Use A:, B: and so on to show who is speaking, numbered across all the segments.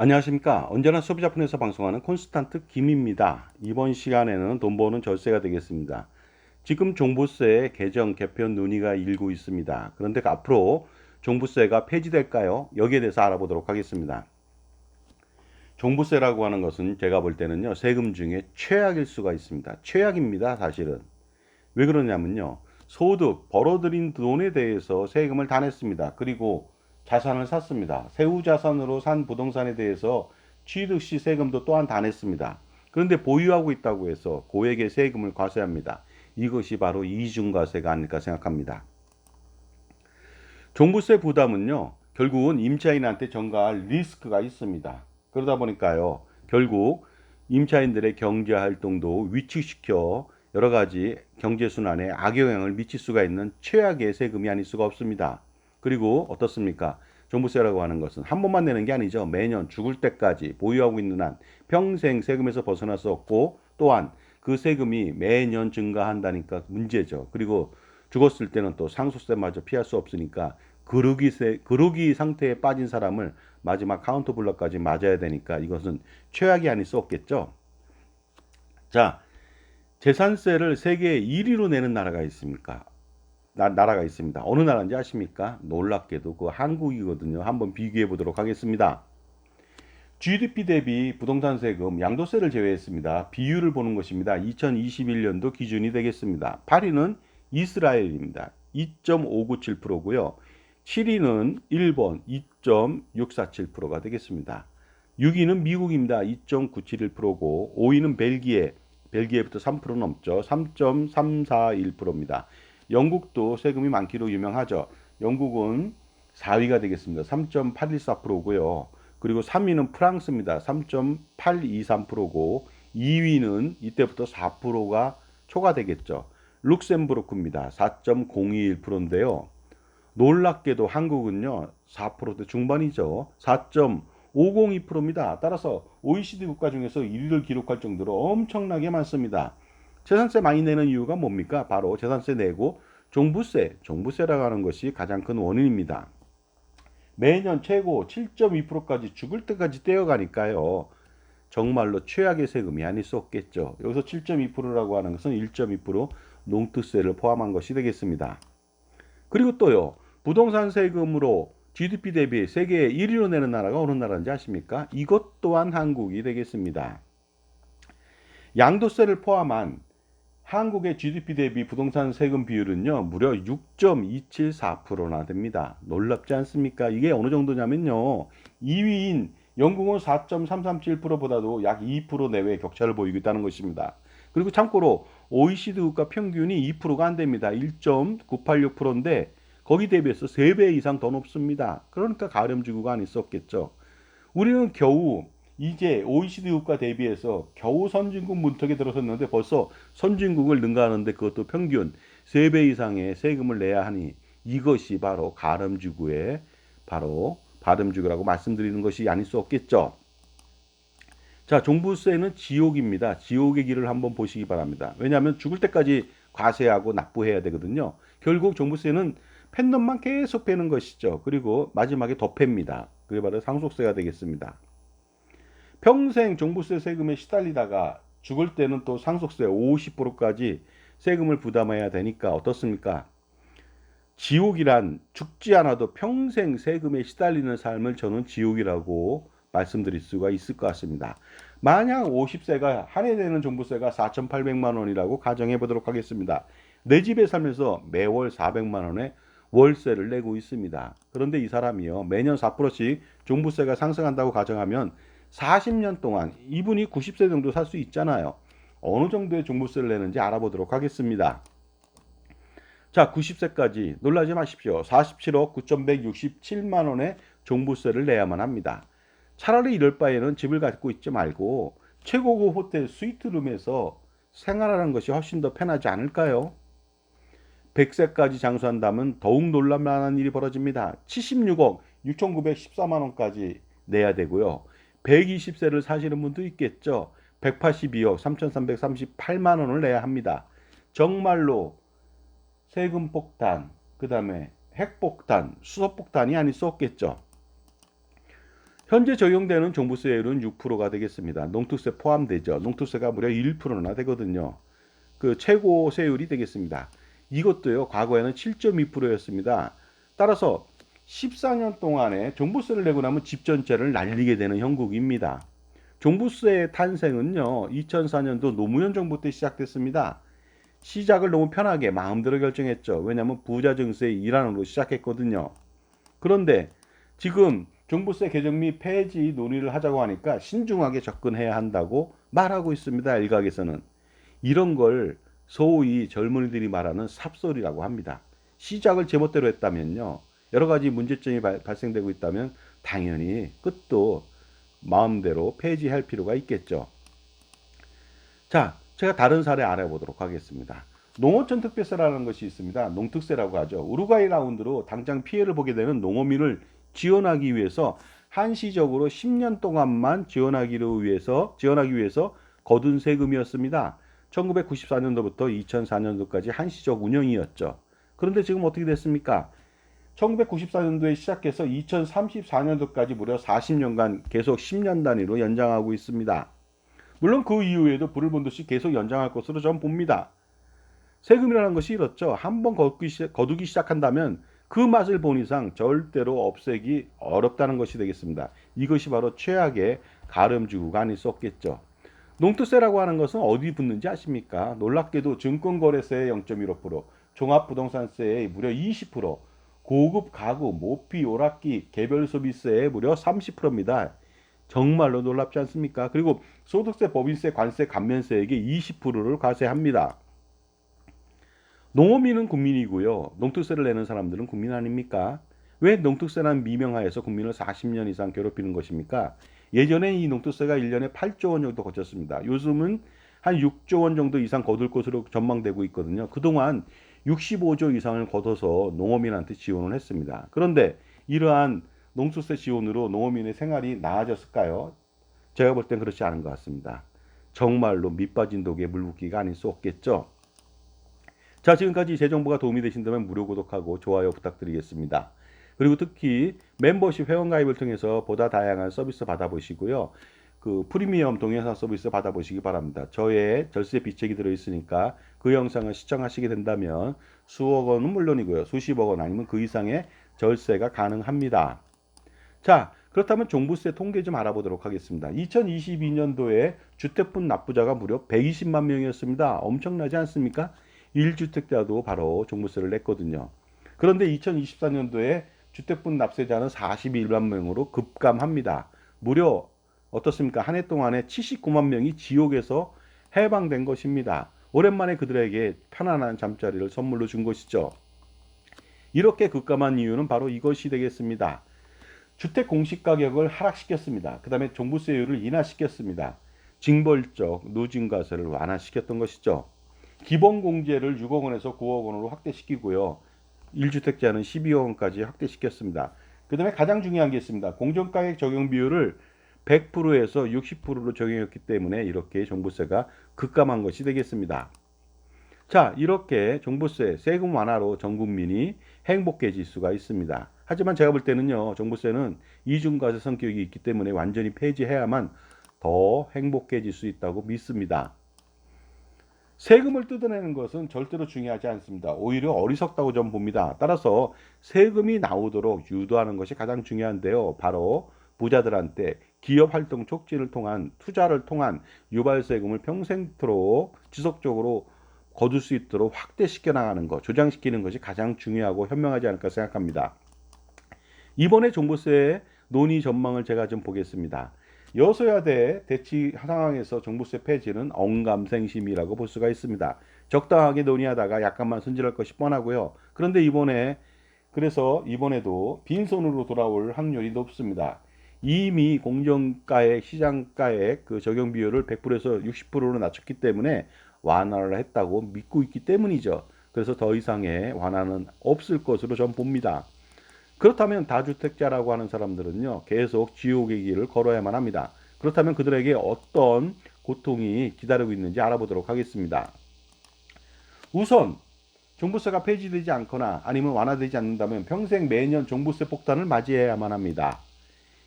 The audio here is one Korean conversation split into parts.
A: 안녕하십니까. 언제나 소비자폰에서 방송하는 콘스탄트 김입니다. 이번 시간에는 돈 버는 절세가 되겠습니다. 지금 종부세 개정 개편 논의가 일고 있습니다. 그런데 앞으로 종부세가 폐지될까요? 여기에 대해서 알아보도록 하겠습니다. 종부세라고 하는 것은 제가 볼 때는요, 세금 중에 최악일 수가 있습니다. 최악입니다, 사실은. 왜 그러냐면요, 소득, 벌어들인 돈에 대해서 세금을 다 냈습니다. 그리고 자산을 샀습니다. 세후 자산으로 산 부동산에 대해서 취득 시 세금도 또한 다 냈습니다. 그런데 보유하고 있다고 해서 고액의 세금을 과세합니다. 이것이 바로 이중과세가 아닐까 생각합니다. 종부세 부담은요, 결국은 임차인한테 전가할 리스크가 있습니다. 그러다 보니까요, 결국 임차인들의 경제 활동도 위축시켜 여러 가지 경제 순환에 악영향을 미칠 수가 있는 최악의 세금이 아닐 수가 없습니다. 그리고 어떻습니까? 종부세라고 하는 것은 한 번만 내는 게 아니죠. 매년 죽을 때까지 보유하고 있는 한 평생 세금에서 벗어날 수 없고, 또한 그 세금이 매년 증가한다니까 문제죠. 그리고 죽었을 때는 또 상속세마저 피할 수 없으니까 그러기 상태에 빠진 사람을 마지막 카운터 블럭까지 맞아야 되니까 이것은 최악이 아닐 수 없겠죠. 자, 재산세를 세계 1위로 내는 나라가 있습니까? 나라가 있습니다. 어느 나라인지 아십니까? 놀랍게도 그 한국이거든요. 한번 비교해 보도록 하겠습니다. GDP 대비 부동산 세금 양도세를 제외했습니다. 비율을 보는 것입니다. 2021년도 기준이 되겠습니다. 8위는 이스라엘입니다. 2.597%고요. 7위는 일본 2.647%가 되겠습니다. 6위는 미국입니다. 2.971%고 5위는 벨기에부터 3% 넘죠. 3.341%입니다. 영국도 세금이 많기로 유명하죠. 영국은 4위가 되겠습니다. 3.814%고요. 그리고 3위는 프랑스입니다. 3.823%고 2위는 이때부터 4%가 초과되겠죠. 룩셈부르크입니다. 4.021%인데요. 놀랍게도 한국은요, 4%대 중반이죠. 4.502%입니다. 따라서 OECD 국가 중에서 1위를 기록할 정도로 엄청나게 많습니다. 재산세 많이 내는 이유가 뭡니까? 바로 재산세 내고 종부세라고 하는 것이 가장 큰 원인입니다. 매년 최고 7.2%까지 죽을 때까지 떼어가니까요. 정말로 최악의 세금이 아닐 수 없겠죠. 여기서 7.2%라고 하는 것은 1.2% 농특세를 포함한 것이 되겠습니다. 그리고 또요, 부동산 세금으로 GDP 대비 세계 1위로 내는 나라가 어느 나라인지 아십니까? 이것 또한 한국이 되겠습니다. 양도세를 포함한 한국의 GDP 대비 부동산 세금 비율은요, 무려 6.274%나 됩니다. 놀랍지 않습니까? 이게 어느 정도냐면요, 2위인 영국은 4.337%보다도 약 2% 내외의 격차를 보이고 있다는 것입니다. 그리고 참고로 OECD 국가 평균이 2%가 안 됩니다. 1.986%인데 거기 대비해서 3배 이상 더 높습니다. 그러니까 가렴지구가 아닐 수 없겠죠. 우리는 겨우 이제 OECD 국가 대비해서 겨우 선진국 문턱에 들어섰는데 벌써 선진국을 능가하는데 그것도 평균 3배 이상의 세금을 내야 하니 이것이 바로 가렴지구의 바로 가렴지구라고 말씀드리는 것이 아닐 수 없겠죠. 자, 종부세는 지옥입니다. 지옥의 길을 한번 보시기 바랍니다. 왜냐하면 죽을 때까지 과세하고 납부해야 되거든요. 결국 종부세는 팬 놈만 계속 빼는 것이죠. 그리고 마지막에 더 팹니다. 그게 바로 상속세가 되겠습니다. 평생 종부세 세금에 시달리다가 죽을 때는 또 상속세 50%까지 세금을 부담해야 되니까 어떻습니까? 지옥이란 죽지 않아도 평생 세금에 시달리는 삶을 저는 지옥이라고 말씀드릴 수가 있을 것 같습니다. 만약 50세가 한 해 내는 종부세가 4,800만 원이라고 가정해 보도록 하겠습니다. 내 집에 살면서 매월 400만 원의 월세를 내고 있습니다. 그런데 이 사람이요, 매년 4%씩 종부세가 상승한다고 가정하면 40년 동안 이분이 90세 정도 살 수 있잖아요. 어느 정도의 종부세를 내는지 알아보도록 하겠습니다. 자, 90세까지 놀라지 마십시오. 47억 9,167만 원의 종부세를 내야만 합니다. 차라리 이럴 바에는 집을 갖고 있지 말고 최고급 호텔 스위트룸에서 생활하는 것이 훨씬 더 편하지 않을까요? 100세까지 장수한다면 더욱 놀랄만한 일이 벌어집니다. 76억 6,914만 원까지 내야 되고요. 120세를 사시는 분도 있겠죠. 182억 3,338만 원을 내야 합니다. 정말로 세금 폭탄, 그 다음에 핵폭탄, 수소폭탄이 아닐 수 없겠죠. 현재 적용되는 종부세율은 6%가 되겠습니다. 농특세 포함되죠. 농특세가 무려 1%나 되거든요. 그 최고 세율이 되겠습니다. 이것도요, 과거에는 7.2%였습니다. 따라서 14년 동안에 종부세를 내고 나면 집 전체를 날리게 되는 형국입니다. 종부세의 탄생은요, 2004년도 노무현 정부 때 시작됐습니다. 시작을 너무 편하게 마음대로 결정했죠. 왜냐하면 부자 증세의 일환으로 시작했거든요. 그런데 지금 종부세 개정 및 폐지 논의를 하자고 하니까 신중하게 접근해야 한다고 말하고 있습니다. 일각에서는. 이런 걸 소위 젊은이들이 말하는 삽소리라고 합니다. 시작을 제멋대로 했다면요, 여러 가지 문제점이 발생되고 있다면 당연히 끝도 마음대로 폐지할 필요가 있겠죠. 자, 제가 다른 사례 알아보도록 하겠습니다. 농어촌 특별세라는 것이 있습니다. 농특세라고 하죠. 우루과이 라운드로 당장 피해를 보게 되는 농어민을 지원하기 위해서 한시적으로 10년 동안만 지원하기 위해서 거둔 세금이었습니다. 1994년도부터 2004년도까지 한시적 운영이었죠. 그런데 지금 어떻게 됐습니까? 1994년도에 시작해서 2034년도까지 무려 40년간 계속 10년 단위로 연장하고 있습니다. 물론 그 이후에도 불을 본 듯이 계속 연장할 것으로 전 봅니다. 세금이라는 것이 이렇죠. 한번 거두기 시작한다면 그 맛을 본 이상 절대로 없애기 어렵다는 것이 되겠습니다. 이것이 바로 최악의 가름주구가 아닐 수 없겠죠. 농특세라고 하는 것은 어디 붙는지 아십니까? 놀랍게도 증권거래세의 0.15%, 종합부동산세의 무려 20%, 고급 가구, 모피, 오락기, 개별 소비세의 무려 30%입니다. 정말로 놀랍지 않습니까? 그리고 소득세, 법인세, 관세, 감면세에게 20%를 과세합니다. 농어민은 국민이고요. 농특세를 내는 사람들은 국민 아닙니까? 왜 농특세라는 미명하에서 국민을 40년 이상 괴롭히는 것입니까? 예전에 이 농특세가 1년에 8조 원 정도 거쳤습니다. 요즘은 한 6조 원 정도 이상 거둘 것으로 전망되고 있거든요. 그동안 65조 이상을 걷어서 농어민한테 지원을 했습니다. 그런데 이러한 농특세 지원으로 농어민의 생활이 나아졌을까요? 제가 볼 땐 그렇지 않은 것 같습니다. 정말로 밑빠진 독에 물 붓기가 아닐 수 없겠죠. 자, 지금까지 제 정보가 도움이 되신다면 무료 구독하고 좋아요 부탁드리겠습니다. 그리고 특히 멤버십 회원가입을 통해서 보다 다양한 서비스 받아보시고요. 그 프리미엄 동영상 서비스 받아보시기 바랍니다. 저의 절세 비책이 들어있으니까 그 영상을 시청하시게 된다면 수억 원은 물론이고요. 수십억 원 아니면 그 이상의 절세가 가능합니다. 자, 그렇다면 종부세 통계 좀 알아보도록 하겠습니다. 2022년도에 주택분 납부자가 무려 120만 명이었습니다. 엄청나지 않습니까? 1주택자도 바로 종부세를 냈거든요. 그런데 2024년도에 주택분 납세자는 41만 명으로 급감합니다. 무려 어떻습니까? 한 해 동안에 79만 명이 지옥에서 해방된 것입니다. 오랜만에 그들에게 편안한 잠자리를 선물로 준 것이죠. 이렇게 급감한 이유는 바로 이것이 되겠습니다. 주택 공시가격을 하락시켰습니다. 그 다음에 종부세율을 인하시켰습니다. 징벌적 누진과세를 완화시켰던 것이죠. 기본공제를 6억 원에서 9억 원으로 확대시키고요. 1주택자는 12억 원까지 확대시켰습니다. 그 다음에 가장 중요한 게 있습니다. 공정가격 적용 비율을 100%에서 60%로 적용했기 때문에 이렇게 종부세가 급감한 것이 되겠습니다. 자, 이렇게 종부세, 세금 완화로 전 국민이 행복해질 수가 있습니다. 하지만 제가 볼 때는요, 종부세는 이중과세 성격이 있기 때문에 완전히 폐지해야만 더 행복해질 수 있다고 믿습니다. 세금을 뜯어내는 것은 절대로 중요하지 않습니다. 오히려 어리석다고 전 봅니다. 따라서 세금이 나오도록 유도하는 것이 가장 중요한데요. 바로 부자들한테 기업 활동 촉진을 통한 투자를 통한 유발 세금을 평생토록 지속적으로 거둘 수 있도록 확대시켜 나가는 것, 조장시키는 것이 가장 중요하고 현명하지 않을까 생각합니다. 이번에 종부세 논의 전망을 제가 좀 보겠습니다. 여소야대 대치 상황에서 종부세 폐지는 언감생심이라고 볼 수가 있습니다. 적당하게 논의하다가 약간만 손질할 것이 뻔하고요. 그런데 이번에도 빈손으로 돌아올 확률이 높습니다. 이미 공정가액, 시장가액 그 적용 비율을 100%에서 60%로 낮췄기 때문에 완화를 했다고 믿고 있기 때문이죠. 그래서 더 이상의 완화는 없을 것으로 전 봅니다. 그렇다면 다주택자라고 하는 사람들은요, 계속 지옥의 길을 걸어야만 합니다. 그렇다면 그들에게 어떤 고통이 기다리고 있는지 알아보도록 하겠습니다. 우선 종부세가 폐지되지 않거나 아니면 완화되지 않는다면 평생 매년 종부세 폭탄을 맞이해야만 합니다.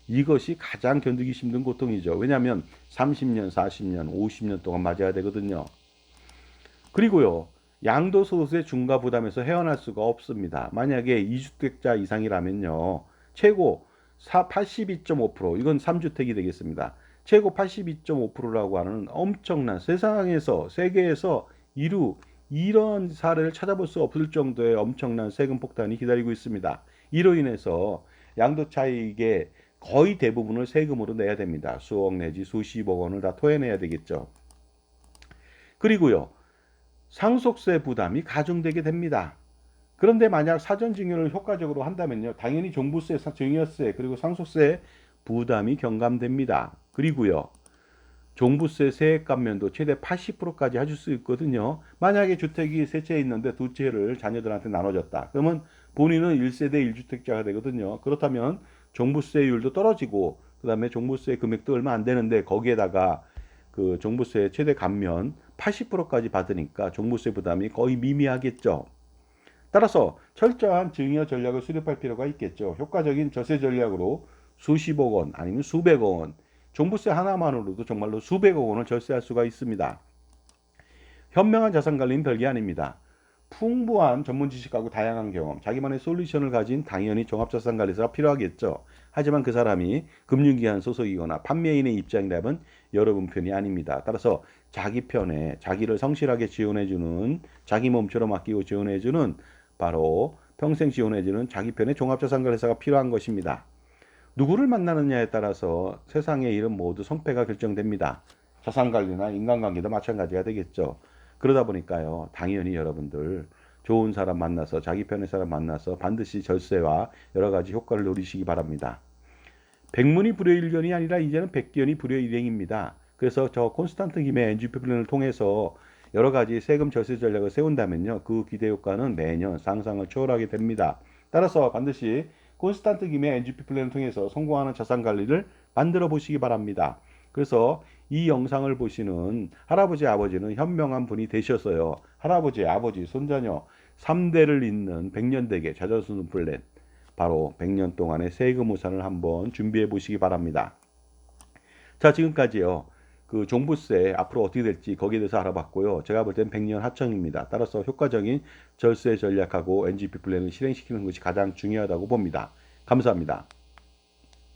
A: 이것이 가장 견디기 힘든 고통이죠. 왜냐하면 30년, 40년, 50년 동안 맞아야 되거든요. 그리고요, 양도소득세 중과 부담에서 헤어날 수가 없습니다. 만약에 2주택자 이상이라면요, 최고 82.5%, 이건 3주택이 되겠습니다. 최고 82.5%라고 하는 엄청난, 세상에서, 세계에서 이런 사례를 찾아볼 수 없을 정도의 엄청난 세금 폭탄이 기다리고 있습니다. 이로 인해서 양도 차익의 거의 대부분을 세금으로 내야 됩니다. 수억 내지 수십억 원을 다 토해내야 되겠죠. 그리고요, 상속세 부담이 가중되게 됩니다. 그런데 만약 사전 증여를 효과적으로 한다면요, 당연히 종부세, 증여세, 그리고 상속세 부담이 경감됩니다. 그리고요, 종부세 세액 감면도 최대 80%까지 하실 수 있거든요. 만약에 주택이 세 채 있는데 두 채를 자녀들한테 나눠줬다. 그러면 본인은 1세대 1주택자가 되거든요. 그렇다면 종부세율도 떨어지고, 그 다음에 종부세 금액도 얼마 안 되는데 거기에다가 그 종부세 최대 감면 80%까지 받으니까 종부세 부담이 거의 미미하겠죠. 따라서 철저한 증여 전략을 수립할 필요가 있겠죠. 효과적인 절세 전략으로 수십억 원 아니면 수백억 원, 종부세 하나만으로도 정말로 수백억 원을 절세할 수가 있습니다. 현명한 자산 관리는 별게 아닙니다. 풍부한 전문 지식하고 다양한 경험, 자기만의 솔루션을 가진 당연히 종합자산관리사가 필요하겠죠. 하지만 그 사람이 금융기관 소속이거나 판매인의 입장이라면 여러분 편이 아닙니다. 따라서 자기 편에 자기를 성실하게 지원해주는, 자기 몸처럼 아끼고 지원해주는, 바로 평생 지원해주는 자기 편의 종합자산관리사가 필요한 것입니다. 누구를 만나느냐에 따라서 세상의 일은 모두 성패가 결정됩니다. 자산관리나 인간관계도 마찬가지가 되겠죠. 그러다 보니까요, 당연히 여러분들 좋은 사람 만나서, 자기 편의 사람 만나서 반드시 절세와 여러 가지 효과를 누리시기 바랍니다. 백문이 불여일견이 아니라 이제는 백견이 불여일행입니다. 그래서 저 콘스탄트 김의 NGP 플랜을 통해서 여러 가지 세금 절세 전략을 세운다면요, 그 기대 효과는 매년 상상을 초월하게 됩니다. 따라서 반드시 콘스탄트 김의 NGP 플랜을 통해서 성공하는 자산 관리를 만들어 보시기 바랍니다. 그래서 이 영상을 보시는 할아버지, 아버지는 현명한 분이 되셔서요, 할아버지, 아버지, 손자녀 3대를 잇는 100년대계 자녀순 플랜, 바로 100년 동안의 세금 우산을 한번 준비해 보시기 바랍니다. 자, 지금까지요, 그 종부세 앞으로 어떻게 될지 거기에 대해서 알아봤고요. 제가 볼 땐 100년 하청입니다. 따라서 효과적인 절세 전략하고 NGP 플랜을 실행시키는 것이 가장 중요하다고 봅니다. 감사합니다.